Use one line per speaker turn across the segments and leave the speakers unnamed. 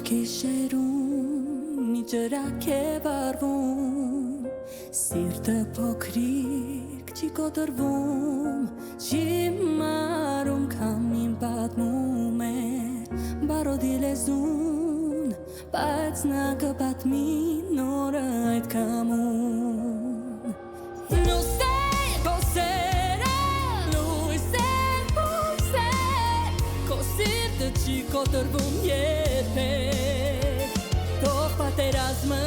գիշերում մի ջրակ է վառվում Սիրտը փոքրիկ չի կոտրվում Չի մարում քամին պատմում է Բարոդի լեզուն Բայց նա կպատմի նորը այդ կամում Լույսեր, բոսերը, լույսեր, բոսեր Քո սիրտը չի կոտրվում երբեք Թող պատերազմը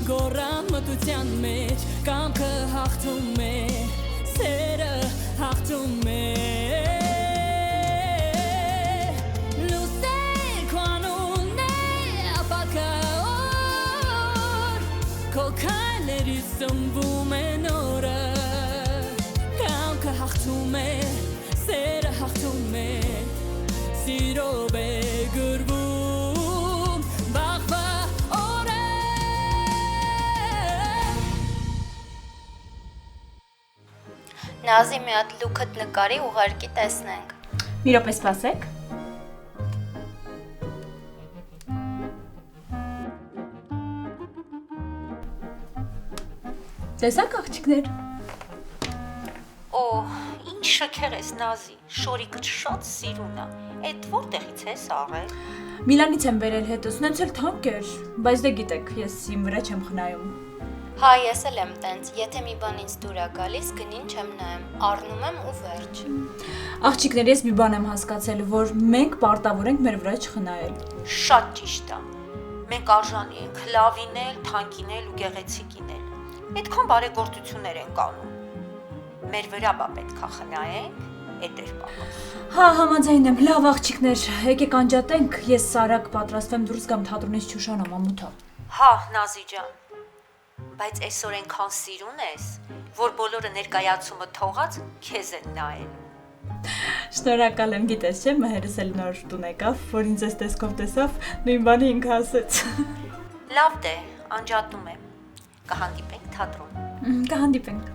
գոռան մտության մեջ Կամքը հաղթում է, սերը հաղթում է Քո քայլերի սնվում է նորը Կամքը հաղթում է, սերը հաղթում է Սիրով է գրվում վաղվա օրը
Նազի մի հատ լուքդ նկարի ուղարկի տեսնենք
Մի րոպե սպասեք Տեսակ աղջիկներ
Օ, ինչ շքեղ ես Նազի, շորիկը շատ սիրուն է, էդ որտեղից ես առել։
Միլանից եմ վերել հետս, նենց էլ թանկ էր, բայց դե գիտեք, ես իմ վրա չեմ խնայում
Հա, ես էլ եմ տենց, եթե մի բան ինձ դուր է գալիս, գնին չեմ նայում, առնում եմ ու վերջ
Աղջիկներ, ես մի բան եմ հասկացել, որ մենք պարտավոր ենք մեր վրա չխնայել
Շատ ճիշտ է, մենք արժանի ենք լավինել, թանկինել ու գեղեցիկինել Այդքան բարեգործություններ ենք անում Մեր վրա բա պետք է խնայենք, էդ էր պակաս
Հա, համաձայն եմ, լավ աղջիկներ, եկեք անջատենք, ես սարակ պատրաստվեմ դուրս գամ թատրոնից Չուշանամ ամութա
Հա, Նազի ջան, բայց այսօր ենքան սիրուն ես, որ բոլորը ներկայացումը թողած քեզ են նայել
Շնորհակալ եմ, գիտես չէ, մհերս էլ նոր տուն եկավ, որ ինձ այս տեսքով տեսավ, նույն բանը ինքը ասեց
Լավ դե, անջատում եմ, կհանդիպենք թատրոն
Կհանդիպենք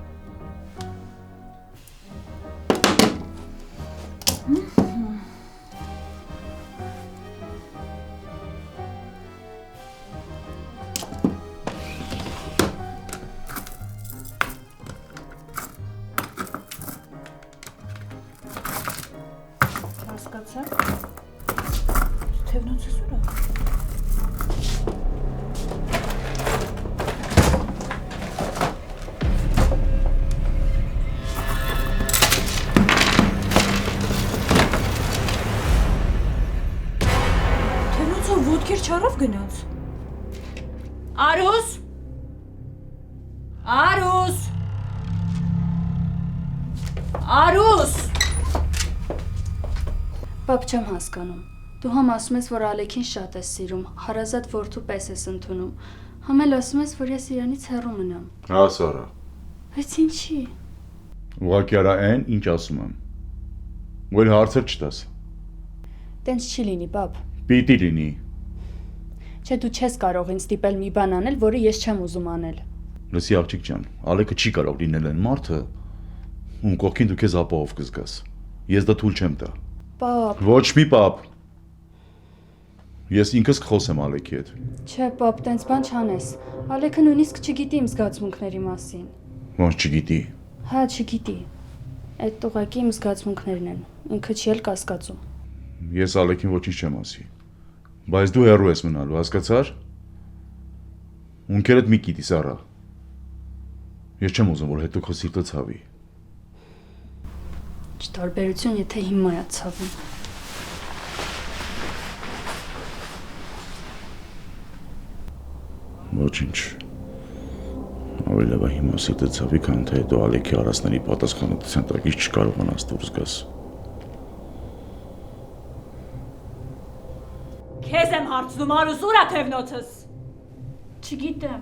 Հասկացա Թևնոցս ուրա Ոտքեր չարավ գնաց Արուս Արուս Արուս
Պապ չեմ հասկանում Դու համ ասում ես, որ Ալեքին շատ ես սիրում Հարազատ որդու պես ես ընդունում Համ էլ ասում ես, որ ես իրանից հեռու մնամ
Հա, Սարա
Բայց ինչի
Ուղղակի արա այն, ինչ ասում եմ Ու էլ հարցեր չտաս
Տենց չի լինի, պապ
Պիտի լինի
Չէ դու չես կարող ինձ ստիպել մի բան անել, որը ես չեմ ուզում անել
Լսի աղջիկ ջան, Ալեքը չի կարող լինել այն մարդը ում կողքին դու քեզ ապահով կզգաս Ես դա թույլ չեմ տա
Պապ
Ոչ մի պապ Ես ինքս կխոսեմ Ալեքի հետ
Չէ, պապ, տենց բան չանես Ալեքը նույնիսկ չգիտի իմ զգացմունքների մասին
Ոնց չգիտի
Հա, չգիտի Այդ ուղղակի իմ զգացմունքներն են Ինքը չի էլ կասկածում
Ես Ալեքին ոչինչ չեմ ասի Բայց դու հեռու ես մնալու, հասկացար Ունքերդ մի գիտի, Սարա Ես չեմ ուզում, որ հետո քո սիրտը ցավի
Չտարբերություն, եթե հիմա է ցավում
Ոչինչ Ավելի լավ է հիմա սիրտը ցավի, քան թե հետո Ալեքի արածների պատասխանատվության տակից չկարողանաս դուրս գաս
Քեզ եմ հարցնում, Արուս, ուր է թևնոցս
Չգիտեմ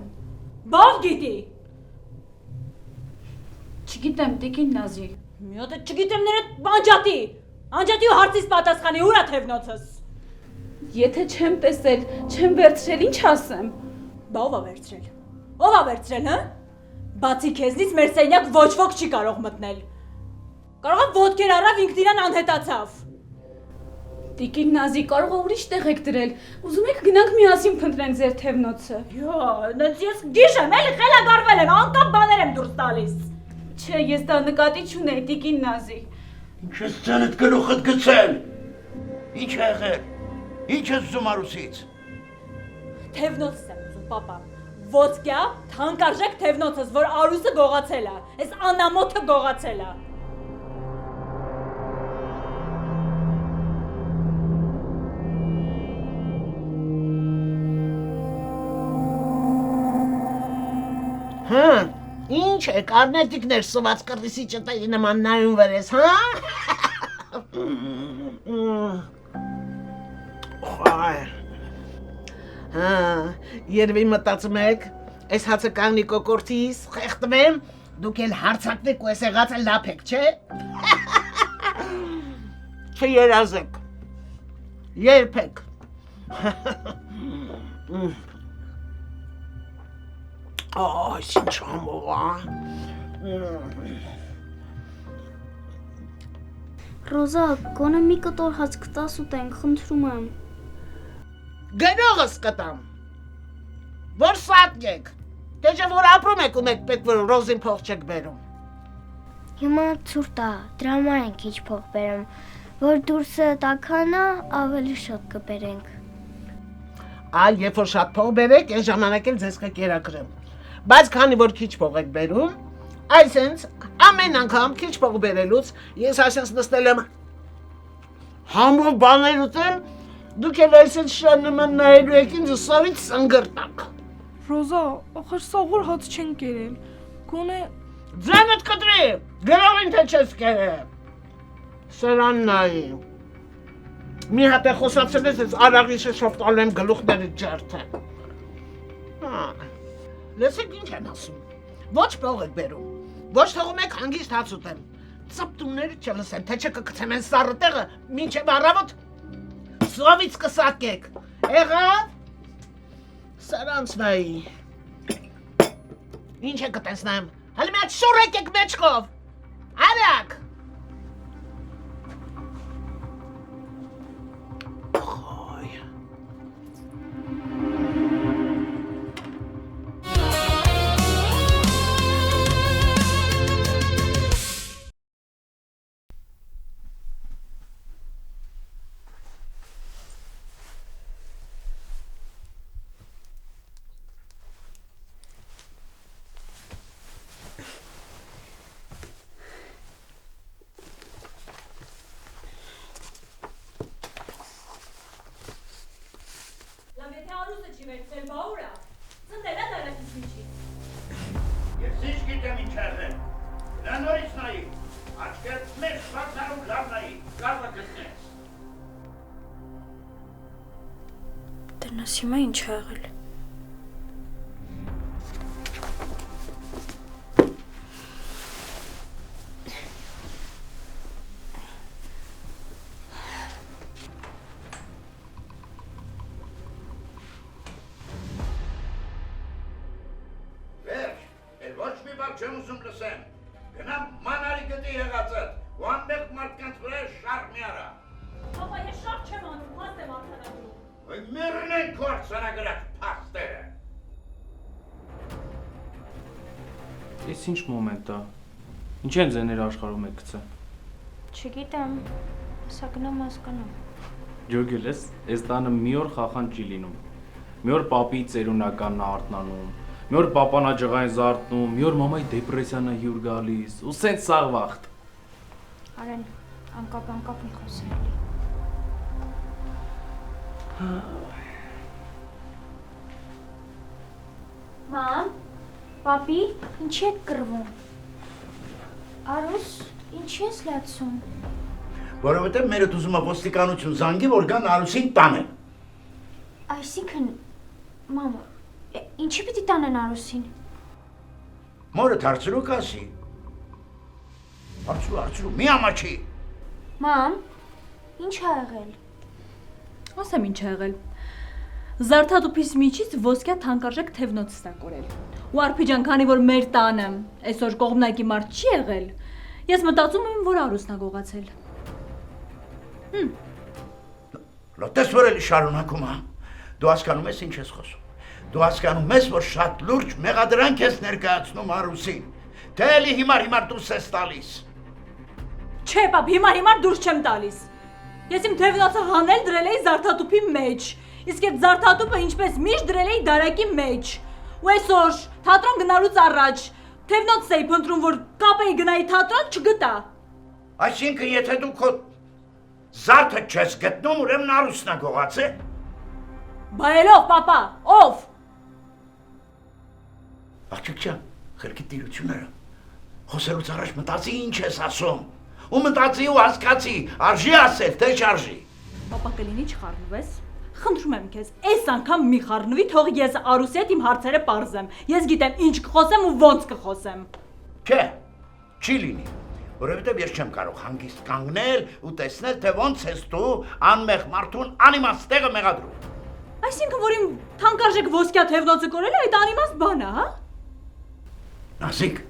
Բավ գիտի
Չգիտեմ, տիկին Նազի
Մի հատ չգիտեմ ները անջատի ու հարցից պատասխանի ուր է թևնոցս
Եթե չեմ տեսել, չեմ վերցրել, ինչ ասեմ
Բա ով է վերցրել, հա Բացի քեզնից մեր սենյակ ոչ ոք չի կարող մտնել Կարող է ոտքեր առավ ինքն իրան անհետացավ
Տիկին Նազի, կարող է ուրիշ տեղ եք դրել։ Ուզում եք գնանք միասին փնտրենք ձեր թևնոցը։
Ես գիշեմ, էլի խելագարվել եմ, անկապ բաներ եմ դուրս տալիս։
Չէ, ես դա նկատի չունեի, տիկին Նազի։
Ինչ ես ձենդ գլուխդ գցել։ Ինչ է եղել։ Ինչ ես ուզում Արուսից։
Թևնոցս եմ ուզում, պապա։ Ոսկյա, թանկարժեք թևնոցս, որ Արուսը գողացել է, այս անամոթը գողացել է։
Հա, ինչ է, կարնետիկներ սված կռիսի ճտերի նման նայում վրես, հա? Հա, երևի մտածում եք, այս հացը կանգնի կոկորտիս, խեղտվեմ, դուք էլ հարցակնեք ու ես եղածը լապ եք, չէ? Չերազեք, երբեք։ Այս ինչ համով,
Ռոզա, գոնե մի կտոր հաց կտաս ուտենք, խնդրում եմ։
Գնողս կտամ, որ սատկեք, դեջը որ ապրում եք ու մեկ պետք որ Ռոզին փող չեք բերում։
Հիմա ցուրտ է, դրա համար են քիչ փող բերում, որ դուրսը տաքանա, ավելի շատ կբերենք։
Այլ երբ որ շատ փող բերեք, այս ժամանակ էլ ձեզ կկերակրեմ։ Բայց քանի որ քիչ փող եք բերում, այսինքն ամեն անգամ քիչ փող բերելուց ես այսպես նստել եմ համով բաներ ուտեմ, դուք էլ այսպես շան նման նայելու եք ինձ ու սովից սնգրտակ։
Ռոզա, ախր սաղուր հաց չեն կերել։ Գոնե
Ձենդ կտրի, գրովին թե չես կերել։ Սրան նայի։ Մի հատ է խոսացել ես արաղիշը շոպտալու եմ գլուխների ջարդը։ Լսեք ինչ եմ ասում, ոչ փող եք բերում, ոչ թողում եք հանգիստ հաց ուտեմ, ծպտումները չլսեմ, թե չկկցեմ են սառը տեղը, մինչև առավոտ սովից կսակեք, եղավ, սրանց նայի, ինչ է կտեսնեմ, հալի մի հատ շուր եկեք մեջքով, արակ,
Ես ինչ գիտեմ ինչ եղել։ Նա նորից նայի, աչքերդ մեծ բացարում լավ նայի, կարվը գտնես։
Տնաս հիմա ինչ է եղել։
Չեմ ուզում լսեմ, գնամ մանարի գտի եղածըդ, ու անմեղ մարդկանց վրա շարք մի արա։
Պապա, ես շարք չեմ անում, փաստ եմ արտանագրում։
Ոյ մերն են քո արձանագրած փաստերը։
Ես ինչ մոմենտ է, ինչ են ձեներ աշխարհում եք գցը։
Չգիտեմ, սա գնամ հասկանամ։
Ջոգել ես, այս տանը մի օր խախան չի լինում, մի օր պապի ծերունականն է արթնանում, մի օր պապանա ջղային զարթնում, մի օր մամայի դեպրեսիան է հյուր գալիս, ու սենց սաղ վաղտ։
Արեն, անկապ մի խոսել։ Մամ, պապի, ինչի եք կռվում։ Արուս, ինչի ես լացում։
Որովհետև մերդ ուզում է ոստիկանություն զանգի, որ գան Արուսին տանեն։
Այսինքն, մամա, ինչի պիտի տանեն Արուսին։
Մորդ հարցրու կասի։ Հարցրու, մի ամաչի։
Մամ, ինչ է եղել։
Ասեմ ինչ է եղել։ Զարդատուփիս միջից ոսկյա թանկարժեք թևնոցս է կորել։ Ու արփիջան, քանի որ մեր տանը այսօր կողմնակի մարդ չի եղել, ես մտածում եմ, որ Արուսն է գողացել։
Լոտես որ էլի շարունակում, հա։ Դու հասկանում ես ինչ ես խոսում։ Դու հասկանում ես, որ շատ լուրջ մեղադրանք ես ներկայացնում Արուսին։ Թե էլի հիմար դուրս ես տալիս։
Չէ, պապ, հիմար դուրս չեմ տալիս։ Ես իմ թևնոցը հանել դրել էի զարդատուփի մեջ, իսկ այդ զարդատուփը ինչպես միշտ դրել էի դարակի մեջ։ Ու այսօր թատրոն գնալուց առաջ թևնոցս էի փնտրում, որ կապեի գնայի թատրոն, չգտա։
Այսինքն, եթե դու քո զարդը չես գտնում, ուրեմն Արուսն է գողացել։
Բա ելով, պապա, ով։
Աղջիկ ջան, խելքի տիրությունները։ Խոսելուց առաջ մտածի ինչ ես ասում։ Ու մտածի ու հասկացի, արժի ասել, թե չարժի։
Պապա կլինի չխառնվես։ Խնդրում եմ քեզ, այս անգամ մի խառնվի, թող ես Արուսի հետ իմ հարցերը պարզեմ։ Ես գիտեմ ինչ կխոսեմ ու ոնց կխոսեմ։
Չէ, չի լինի։ Որովհետև ես չեմ կարող հանգիստ կանգնել ու տեսնել, թե ոնց ես դու անմեղ մարդուն անիմաստ տեղը մեղադրում։
Այսինքն, որ իմ թանկարժեք ոսկյա թևնոցը կորելը այդ անիմաստ բան է, հա։
Նազիկ,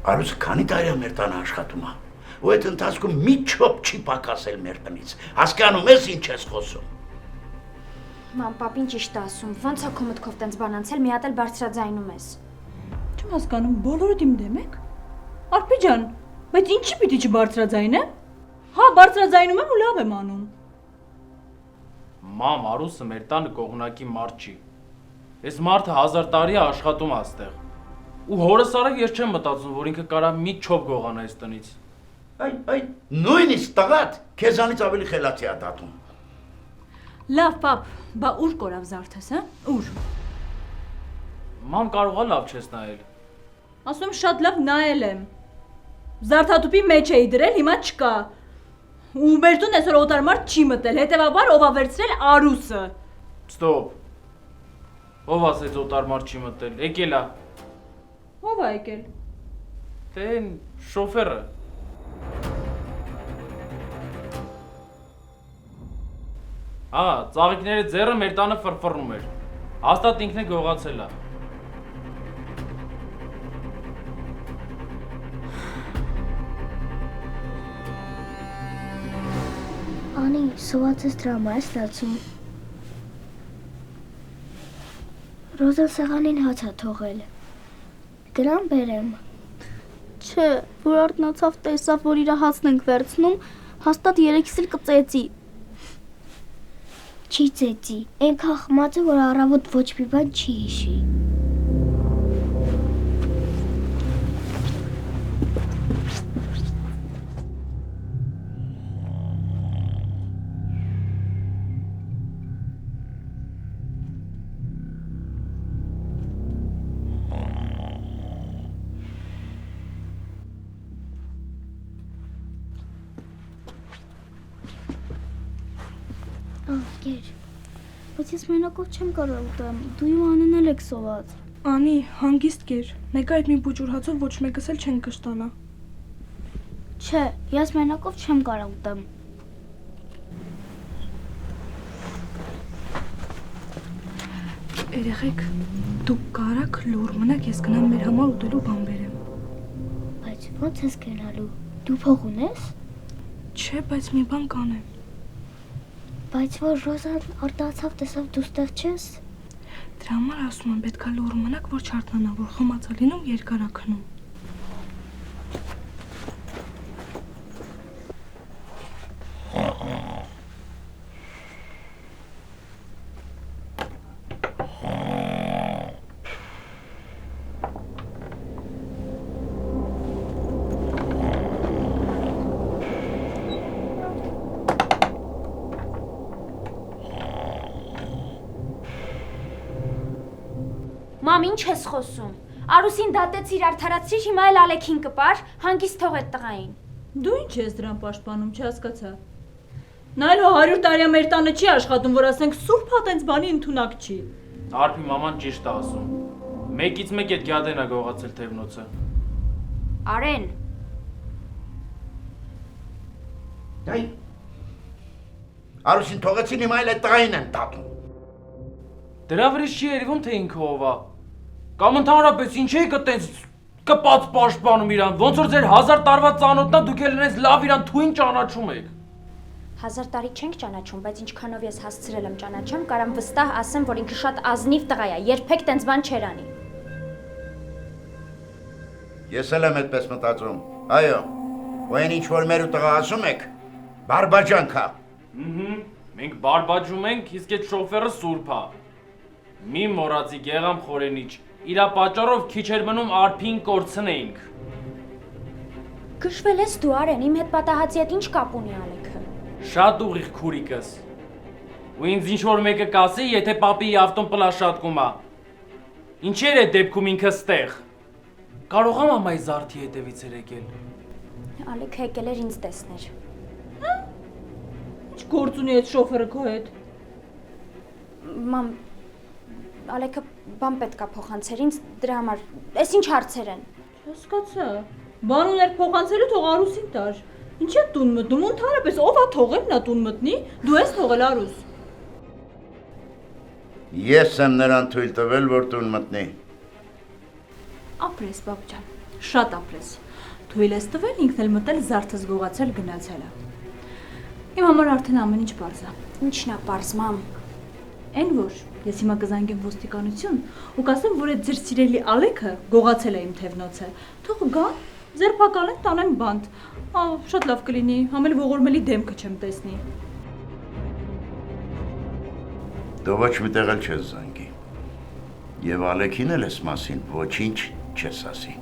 Արուսը քանի տարի է մեր տանը աշխատում է, ու այդ ընթացքում մի չոպ չի պակասել մեր տնից։ Հասկանում ես ինչ ես խոսում։
Ման, պապին ճիշտ է ասում, ոնց է քո մտքով տենց բան անցել, մի հատ էլ բարձրաձայնում ես։
Չեմ հասկանում, բոլորդ իմ դեմ եք։ Արփի ջան, բայց ինչի պիտի չբարձրաձայնեմ։ Հա, բարձրաձայնում եմ ու լավ եմ անում։
Մամ, Արուսը մեր տանը կողմնակի մարդ չի։ Այս մարդը 1000 տարի է աշխատում այստեղ։ Ու հորս արագ ես չեմ մտածում, որ ինքը կարա մի չոպ գողանա այս տնից։
Այ նույնիսկ տղատ քեզանից ավելի խելացի է դատում։
Լավ, պապ, բա ուր կորավ զարդես, հա։ Ուր։
Մամ, կարող է լավ չես նայել։
Ասում շատ լավ նայել եմ։ Զարդատուփի մեջ էի դրել, հիմա չկա։ Ու մեր տուն այսօր օտար մարդ չի մտել, հետևաբար ով ա վերցրել Արուսը։
Ստոպ։ Ով ասեց օտար մարդ չի մտել։ Եկել է։
Ով է եկել։
Դե շոֆերը։ Ծաղիկների ձեռը մեր տանը ֆրֆռնում էր։ Հաստատ ինքն է գողացել է։
Անի, սոված ես դրամա ես լացում։ Ռոզան սեղանին հաց է թողել։ Դրան բերեմ։
Չէ, որ արտնացավ տեսավ, որ իր հացն ենք վերցնում, հաստատ 3-ից էլ կծեցի։
Չի ծեցի, ենքա խմած է, որ առավոտ ոչ մի բան չի հիշի։ Գեր,
բայց ես մենակով չեմ կարող ուտեմ, դու իմ անեն էլ եք սոված։
Անի, հանգիստ գեր, մեկ այդ մի բուջուր հացով ոչ մեկս էլ չեն կշտանա։
Չէ, ես մենակով չեմ կարող ուտեմ։
Երեխեք, դուք կարաք լուր մնաք, ես գնամ մեր համար ուտելու բան բերեմ։
Բայց ոնց ես գնալու, դու փող ունես։
Չէ, բայց մի բան կանեմ։
Բայց որ Ռոզան արտացավ տեսավ դու ստեղ չես։
Դրա համար ասում եմ պետքա լուր մնաք, որ չարթնանա, որ խմած է լինում երկար է քնում։
Մամ, ինչ ես խոսում։ Արուսին դատեցիր, արդարացրիր, հիմա էլ Ալեքին կպար, հանգիստ թող այդ տղային։
Դու ինչ ես դրան պաշտպանում, չհասկացա։ Նա էլ 100 տարի մեր տանը չի աշխատում, որ ասենք սուրբ հատենց բանի ընդունակ չի։
Արփի մաման ճիշտ է ասում։ Մեկից մեկ այդ գյադեն է գողացել թևնոցը։
Արեն։
Այ Արուսին թողեցին, հիմա էլ այդ տղային են դատում։
Դրա վրա չի երևում, թե ինքը ով է։ Կամ ընդհանրապես ինչ եք այտենց կպած պաշտպանում իրան, ոնց որ ձեր 1000 տարվա ծանոթնա դուք էլ ինձ լավ իրան թույն ճանաչում եք։
1000 տարի չենք ճանաչում, բայց ինչքանով ես հասցրել եմ ճանաչեմ, կարամ վստահ ասեմ, որ ինքը շատ ազնիվ տղա է, երբեք տենց բան չեր անի։
Ես էլ եմ այդպես մտածում։ Այո, այն ինչ որ մեր ու տղա ասում եք, բարբաջանք է։
Մենք բարբաջում ենք, իսկ այդ շոֆերը սուրբ է։ Մի մոռացի Գեղամ Խորենիչ, իրա պատճառով քիչ էր մնում արփին կորցնեինք։
Գշվել ես դու Արեն, իմ հետ պատահածի հետ ինչ կապ ունի Ալեքը։
Շատ ուղիղ քուրիկս։ Ու ինձ ինչ որ մեկը կասի, եթե պապի ավտոն պլաշատկում է։ Ինչեր է դեպքում ինքը ստեղ։ Կարող եմ ամայի զարդի հետևից էր եկել։
Ալեքը եկել էր ինձ տեսներ։
Ինչ գործ ունի այդ շոֆերը քո հետ։
Մամ, Ալեքը բան պետքա փոխանցեր ինձ դրա համար։ Էս ինչ հարցեր են։
Հասկացա։ Բան ուներ փոխանցելու թող Արուսին տար։ Ինչի՞ է տուն մտնում, ընդհանրապես ով է թողել նա տուն մտնի։ Դու ես թողել Արուս։
Ես եմ նրան թույլ տվել, որ տուն մտնի։
Ապրես, բաբ ջան, շատ ապրես։ Թույլ ես տվել, ինքն էլ մտել զարդս գողացել գնացել է։ Իմ համար արդեն ամեն ինչ պարզ է։
Ինչն է պարզ, մամ։
Էն որ ես հիմա կզանգեմ ոստիկանություն ու կասեմ, որ այդ ձեր սիրելի Ալեքը գողացել է իմ թևնոցը։ Թող գա, ձերբակալեն, տանեն բանտ։ Շատ լավ կլինի, համել ողորմելի դեմքը չեմ տեսնի։
Դու ոչ մի տեղ էլ չես զանգի։ Եվ Ալեքին էլ ես մասին ոչինչ չես ասի։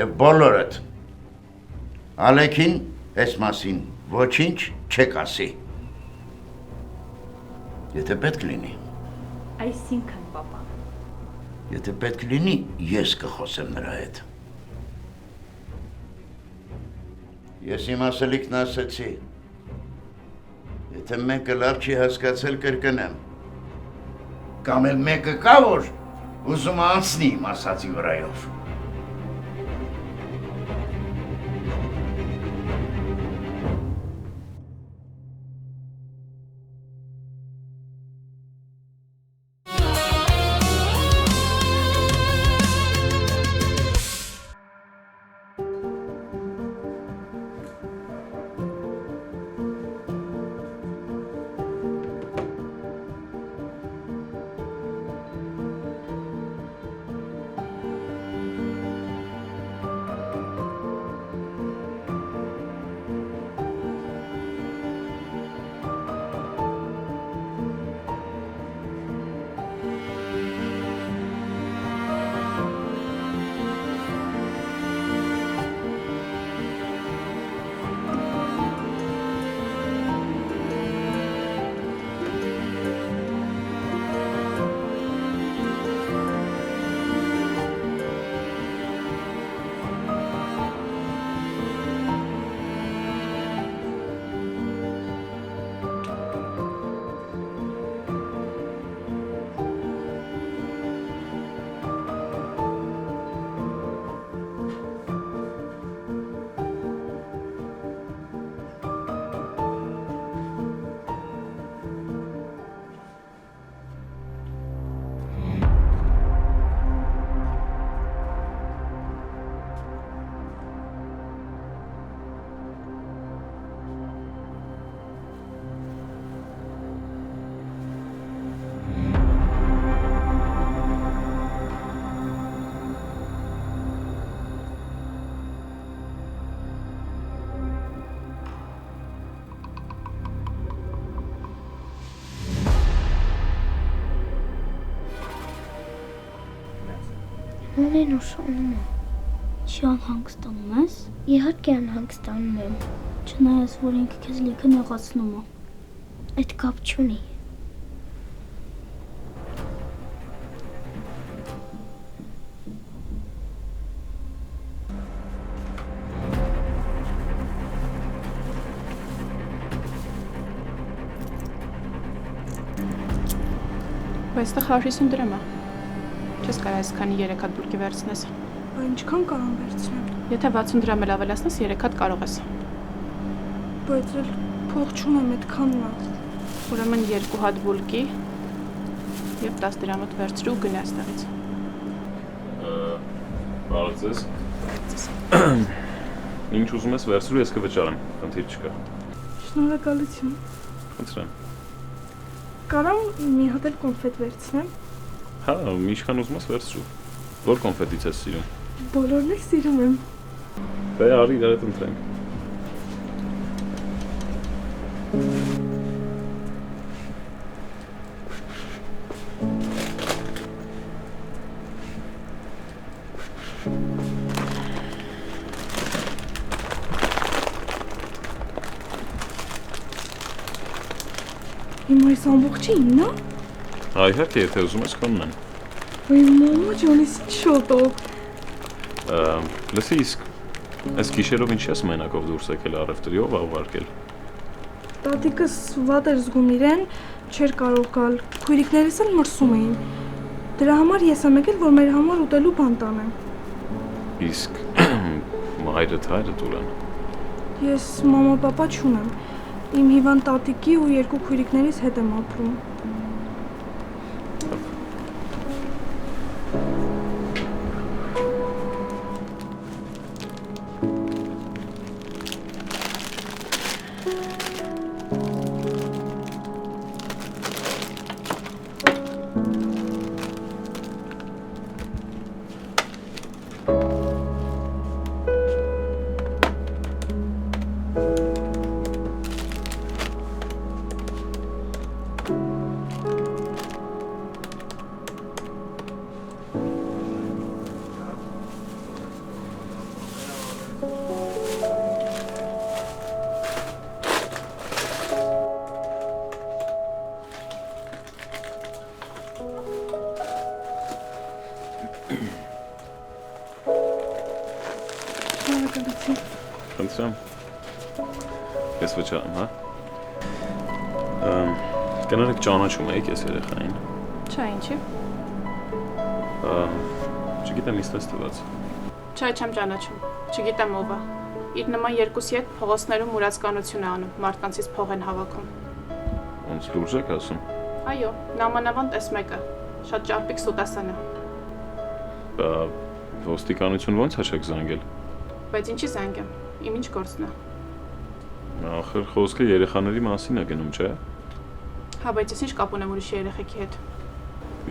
Եվ բոլորդ Ալեքին ես մասին ոչինչ չեք ասի։ Եթե պետք լինի։
Այսինքն, պապա։
Եթե պետք լինի, ես կխոսեմ նրա հետ։ Ես իմ ասելիքն ասեցի։ Եթե մեկը լավ չի հասկացել, կրկնեմ։ Կամ էլ մեկը կա, որ ուզում անցնի իմ ասացի վրայով։
Ունեն ուշանում եմ։
Չի անհանգստանում ես։
Իհարկե անհանգստանում եմ։
Չնայած որ ինքը քեզ լիքը նեղացնում է։
Այդ կապ չունի։
Այստեղ 150 դրամ է։ Չես կարող այսքանի 3 հատ բուրգի վերցնես։
Բա ինչքան կարող վերցնեմ։
Եթե 60 դրամ էլ ավելացնես, 3 հատ կարող ես։
Բայց էլ փող չունեմ այդքանն է։
Ուրեմն 2 հատ բուրգի եւ 10 դրամդ վերցրու ու գնա այստեղից։
Բարեցես։ Ինչ ուզում ես վերցրու, ես կվճարեմ, խնդիր չկա։
Շնորհակալություն։
Խնդրեմ։
Կարամ մի հատ էլ կոնֆետ վերցնեմ։
Հա, ինչքան ուզում ես վերցրու։ Որ կոնֆետից ես սիրում։
Բոլորն էլ սիրում եմ։
Դե արի իրար հետ ընտրենք։
Հիմա այս ամբողջը իմն է։
Այհարկե, եթե ուզում ես քոնն են։
Ոյ մամա ջան, ես ինչ շոտով։
Լսի, իսկ այս գիշերով ինչ ես մենակով դուրս եկել առևտրի, ով ուղարկել։
Տատիկս վատ էր զգում իրեն, չէր կարող գալ։ Քույրիկներս էլ մրսում էին։ Դրա համար ես եմ եկել, որ մեր համար ուտելու բան տանեմ։
Իսկ հայրդ ուր են։
Ես մամա-պապա չունեմ։ Իմ հիվանդ տատիկի ու երկու քույրիկներիս հետ եմ ապրում։
Խնդրեմ։ Ես վճարեմ, հա։ Կներեք ճանաչում եք ես երեխային։
Չէ, ինչի։
Չգիտեմ ինձ թվաց։
Չէ, չեմ ճանաչում։ Չգիտեմ ով է։ Իր նման երկուսի հետ փողոցներում մուրացկանություն է անում, մարդկանցից փող են հավաքում։
Ոնց լուրջ եք ասում։
Այո, նամանավան տես մեկը։ Շատ ճարպիկ սուտասան է։
Ոստիկանություն ո՞նց է չեք զանգել։
Բայց ինչի զանգեմ։ Իմ ինչ գործն է։
Ախր խոսքը երեխաների մասին է գնում, չէ՞։
Հա, բայց ես ինչ կապ ունեմ ուրիշի երեխեքի հետ։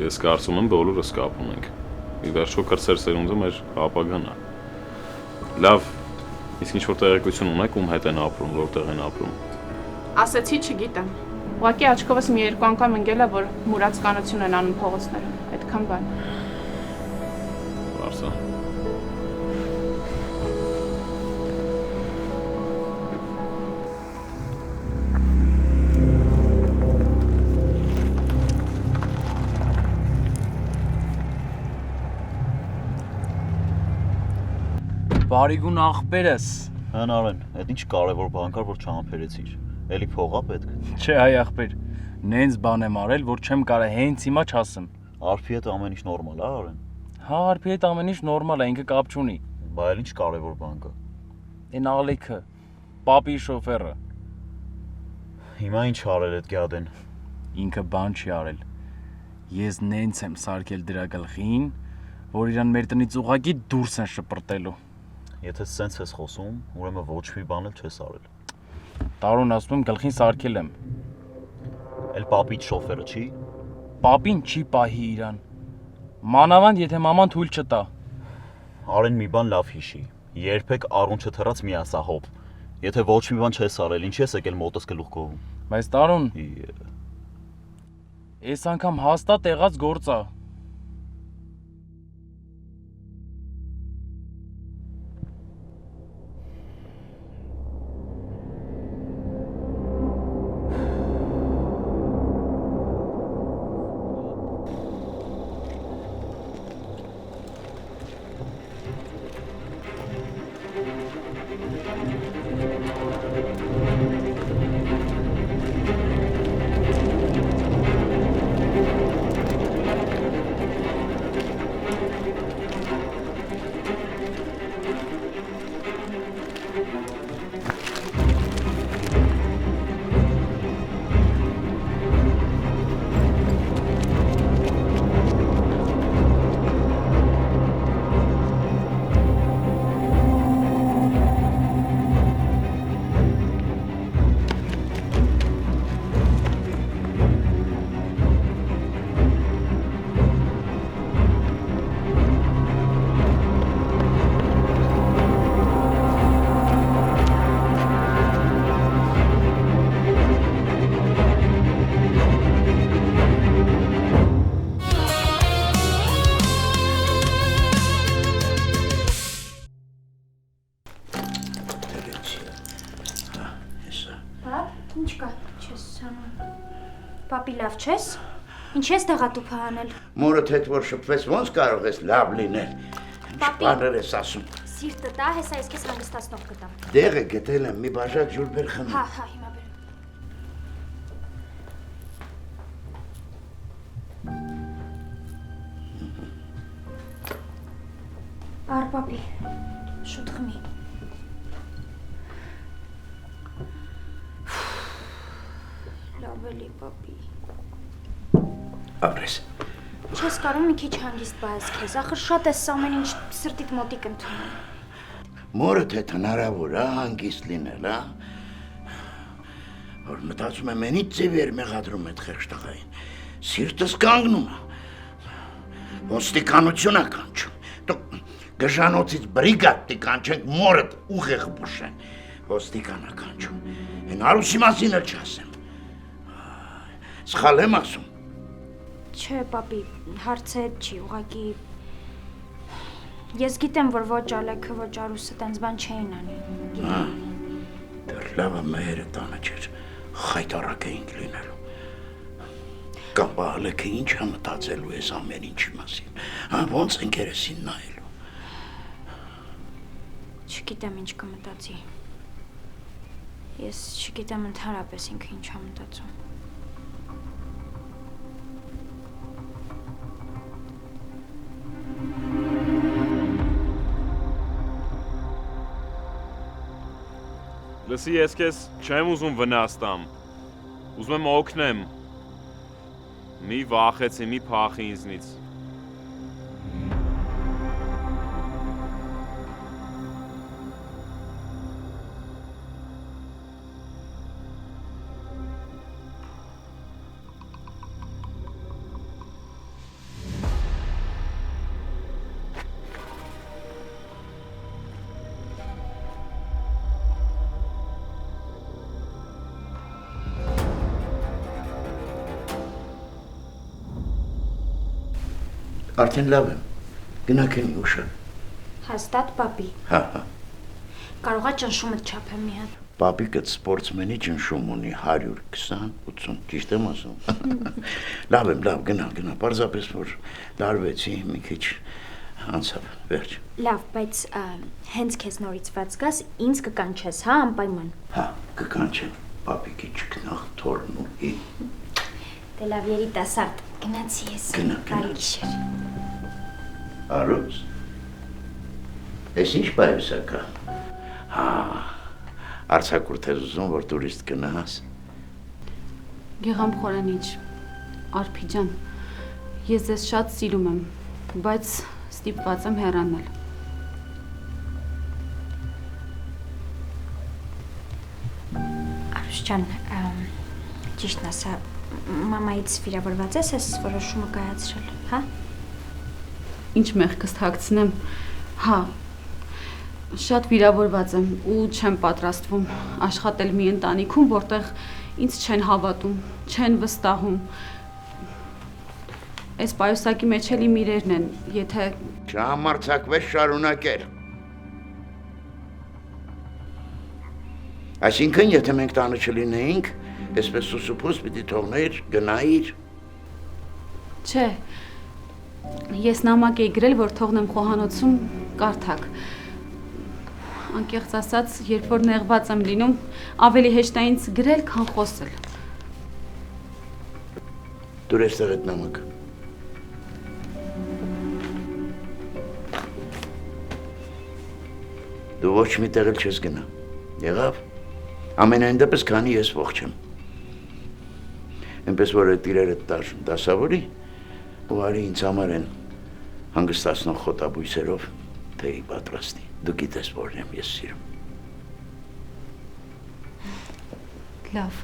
Ես կարծում եմ բոլորս կապ ունենք։ Ի վերջո կրտսեր սերունդը մեր ապագան է։ Լավ, իսկ ինչ որ տեղեկություն ունեք ում հետ են ապրում, որտեղ են ապրում։
Ասեցի չգիտեմ։ Ուղղակի աչքովս մի երկու անգամ ընկել է, որ մուրացկանություն են անում փողոցներում։ Այդքան բան։
Բարսա։
Բարիգուն աղբերս։
Հեն Արեն, այդ ինչ կարևոր բան կար, որ չհամբերեցիր։ Էլի փողա պետք։
Չէ, այ աղբեր, նենց բան եմ արել, որ չեմ կարող հենց հիմա չասեմ։
Արփի հետ ամեն ինչ նորմալ է, Արեն։
Հա, արփի հետ ամեն ինչ նորմալ է, ինքը կապ չունի։
Բա էլ ինչ կարևոր բան կա։
Էն աղլիքը, պապի շոֆերը։
Հիմա ինչ արել այդ գադեն։
Ինքը բան չի արել։ Ես նենց եմ սարքել դրա գլխին, որ իրան մեր տնից ուղակի դուրս են շպրտելու։
Եթե սենց ես խոսում, ուրեմն ոչ մի բան էլ չես արել։
Տարուն ասում եմ գլխին սարքել եմ։
Էլ պապի շոֆերը չի։
Պապին չի պահի իրան։ Մանավանդ եթե մաման թույլ չտա։
Արեն մի բան լավ հիշի։ Երբեք առուն չթռած մի ասա հոп։ Եթե ոչ մի բան չես արել, ինչ ես եկել մոտս գլուխ կողում։
Բայց Տարուն, այս անգամ հաստատ եղած գործ է։
Պապի լավ չես։ Ինչ ես դեղատուփը անել։
Մորդ հետ որ շփվես ոնց կարող ես լավ լինել։
Պապի։
Բաներ ես ասում։
Սիրտը տա, հեսա ես քեզ հանգստացնող կտամ։
Դեղը գտել եմ, մի բաժակ ջուր բեր խմի։
Հա, հիմա բերեմ։ Ար պապի, շուտ խմի։ Լավ էլի պապի։
Ապրես։
Չես կարող մի քիչ հանգիստ բայես քեզ, ախր շատ ես ամեն ինչ սրտիդ մոտիկ ընդունում։
Մորդ հետ հնարավոր է հանգիստ լինել, հա։ Որ մտածում եմ ենից ձևեր մեղադրում այդ խեղճ տղային։ Սիրտս կանգնում է։ Ոստիկանություն է կանչում։ Դուք գժանոցից բրիգադ կանչենք մորդ ուղեղ բուշեն։ Ոստիկան է կանչում։ Են Արուսի մասին էլ չասեմ։ Սխալ եմ ասում։
Չէ, պապի, հարցը հետ չի, ուղղակի ես գիտեմ, որ ոչ Ալեքը, ոչ Արուսը տենց բան չէին անի։
Դեռ լավը մերը տանը չէր, խայտարակ էինք լինելու։ Կամ բա Ալեքը ինչ է մտածելու ես ամեն ինչի մասին, հա, ոնց ենք երեսին նայելու։
Չգիտեմ ինչ կմտածի։ Ես չգիտեմ ընդհանրապես ինքը ինչ է մտածում։
Լսի, ես քեզ չեմ ուզում վնաս տամ, ուզում եմ օգնեմ, մի վախեցի, մի փախի ինձնից։
Արդեն լավ եմ, գնանք են ուշը։
Հաստատ պապի։
Հա։
Կարողա ճնշումդ չափեմ մի հատ։
Պապիկդ սպորտսմենի ճնշում ունի 120-80, ճիշտ եմ ասում։ Լավ եմ, լավ, գնա, պարզապես որ լարվեցի, մի քիչ անցավ, վերջ։
Լավ, բայց հենց քեզ նորից ված գաս, ինձ կկանչես, հա, անպայման։
Հա, կկանչեմ, պապիկի չկնաղ թորն ու
Դե լավ, երիտասարդ, գնացի ես։ Բարի գիշեր։
Արուս, ես ինչ բայվս ակա։ Հա, արցակուրդ ես ուզում, որ տուրիստ կնահաս։
Գեղամ խորանիչ, Արփի ջան, ես ձեզ շատ սիրում եմ, բայց ստիպված եմ հեռանալ։
Արուս ջան, ճիշտն ասա, մամայից վիրավորված ես որոշումը կայացրել, հա?
Ինչ մեղքս թաքցնեմ, հա, շատ վիրավորված եմ ու չեմ պատրաստվում աշխատել մի ընտանիքում, որտեղ ինձ չեն հավատում, չեն վստահում։ Այս պայուսակի մեջ էլ իմ իրերն են, եթե…
Չհամարձակվես շարունակեր։ Այսինքն, եթե մենք տանը չլինեինք, այսպես սուսուփուս պիտի թողնեիր, գնայիր։
Չէ, ես նամակ էի գրել, որ թողնեմ խոհանոցում կարդակ։ Անկեղծ ասած, երբ որ նեղված եմ լինում, ավելի հեշտ է ինձ գրել, քան խոսել։
Դուր էստեղ այդ նամակը։ Դու ոչ մի տեղ էլ չես գնա։ Եղավ։ Ամենայն դեպս, քանի ես ողջ եմ։ Այնպես որ այդ իրերը դասավորի, ու արի ինձ համար են հանգստացնող խոտաբույսերով թեյի պատրաստի։ Դու գիտես որն եմ ես սիրում։
Լավ,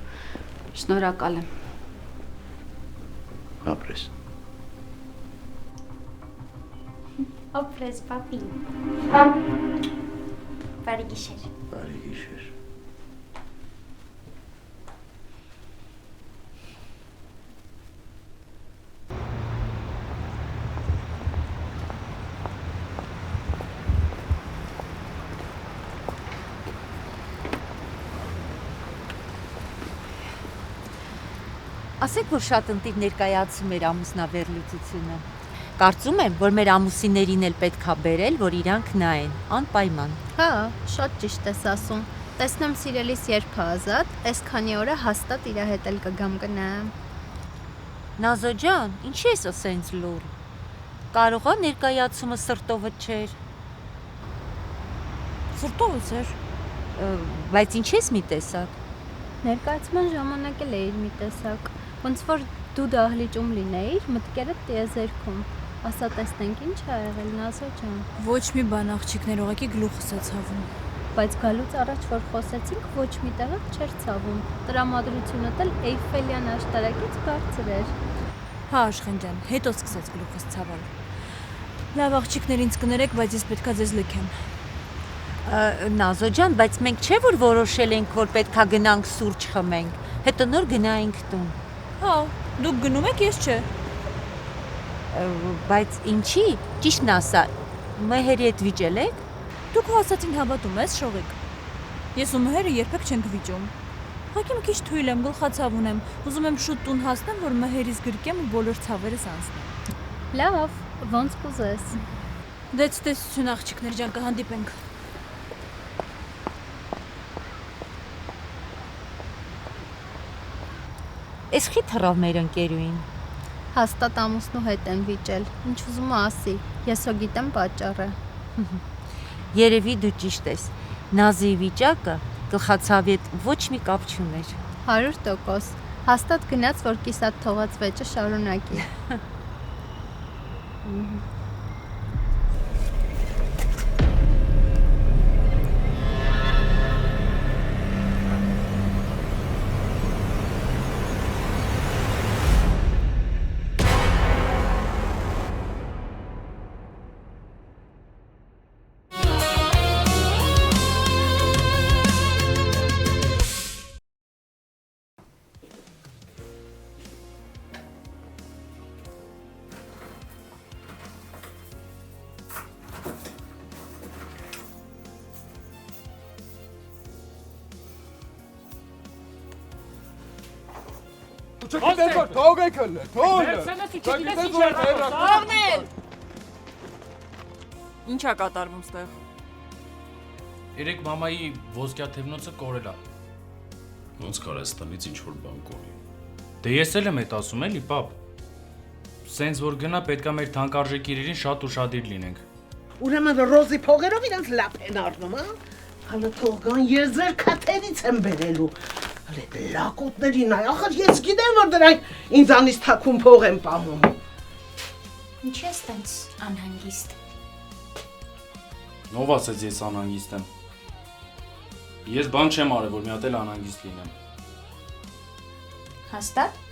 շնորհակալ եմ։
Ապրես։
Ապրես, պապի։ Բարի գիշեր։
Բարի գիշեր։
Ասեք, որ շատ ընտիր ներկայացում էր ամուսնավերլուծությունը։ Կարծում եմ, որ մեր ամուսիներին էլ պետք է բերել, որ իրանք նայեն, անպայման։
Հա, շատ ճիշտ ես ասում։ Տեսնեմ սիրելիս երբ է ազատ, այսքանի օրը հաստատ իր հետ էլ կգամ կնայեմ։
Նազո ջան, ինչի ես ասենց լուր։ Կարող է ներկայացումը սրտովը չէր։
Սրտովս էր։
Բայց ինչ ես մի տեսակ։
Ներկայացման ժամանակ էլ էիր մի տեսակ, ոնց որ դու դահլիճում լինեիր, մտքերդ տիեզերքում։ Ասա տեսնենք ինչ ա եղել Նազո ջան։
Ոչ մի բան աղջիկներ ուղղակի գլուխս է ցավում։
Բայց գալուց առաջ որ խոսեցինք, ոչ մի տեղը չէր ցավում։ Տրամադրությունդ էլ Էյֆելյան աշտարակից բարձր էր։
Հա, Աշխեն ջան, հետո սկսեց գլուխս ցավել։ Լավ աղջիկներ ինձ կներեք, բայց ես պետքա ձեզ լքեմ։
Նազո ջան, բայց մենք չէ որ որոշել ենք, որ պետքա գնանք սուրճ խմենք, հետո նոր գնայինք տուն։
Հա, դուք գնում եք, ես չէ։
Բայց ինչի, ճիշտն ասա, մհերի հետ վիճել եք։
Դուք հո ասացին հավատում ես, Շողիկ։ Ես ու մհերը երբեք չենք վիճում։ Ուղղակի մի քիչ թույլ եմ, գլխացավ ունեմ, ուզում եմ շուտ տուն հասնեմ, որ մհերից գրկեմ ու բոլոր ցավերս անցնեմ։
Լավ, ոնց կուզես։
Դե ցտեսություն աղջիկներ ջան, կհանդիպենք։
Էս խի թռավ մեր ընկերուին։
Հաստատ ամուսնու հետ են վիճել։ Ինչ ուզում ասի, ես հո գիտեմ պատճառը։
Երևի դու ճիշտ ես։ Նազիի վիճակը գլխացավի հետ ոչ մի կապ չուներ։
100%։ Հաստատ գնաց, որ կիսատ թողած վեճը շարունակի։
Թող եք հլը, թող։
Ինչ է կատարվում ստեղ։
Երեք մամայի ոսկյա թևնոցը կորել է։
Ոնց կարես տնից ինչ որ բան կորի։
Դե ես էլ եմ այդ ասում էլի, պապ։ Սենց որ գնա պետքա մեր թանկարժեք իրերին շատ ուշադիր լինենք։
Ուրեմն Ռոզի փողերով իրանց լապ են առնում, հա։ Հələ թող գան ես ձեր քաթերից եմ բերելու։ Հələ լակոտներին այ, ախր ես գիտեմ որ դրանք ինձանից թաքուն փող են պահում։
Ինչ ես տենց անհանգիստ։
Ով ասեց ես անհանգիստ եմ։ Ես բան չեմ արել, որ մի հատ էլ անհանգիստ լինեմ։
Հաստատ։